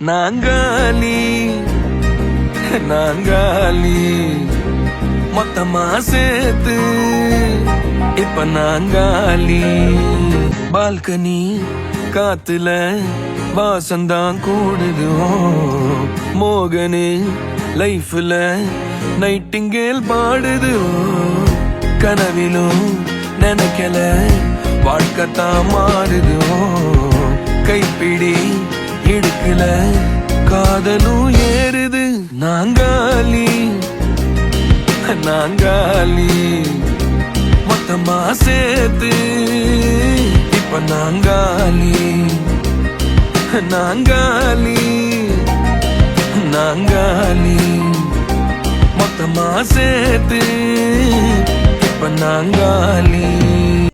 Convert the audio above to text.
நாங்காலி நாங்காலி மொத்தமா சேர்த்து இப்ப நாங்காலி. பால்கனி காத்துல வாசந்தான் கூடுது. மோகனு லைஃப்ல நைட்டிங்கேல் பாடுது. கனவிலும் நினைக்கல வாழ்க்கத்தான் மாறுது. கைப்பிடி இடுக்கல காதலும் ஏறுது. நாங்காலி நாங்காலி மொத்தமா சேர்த்து இப்ப நாங்காலி நாங்காலி நாங்காலி மொத்தமா சேர்த்து இப்ப நாங்காலி.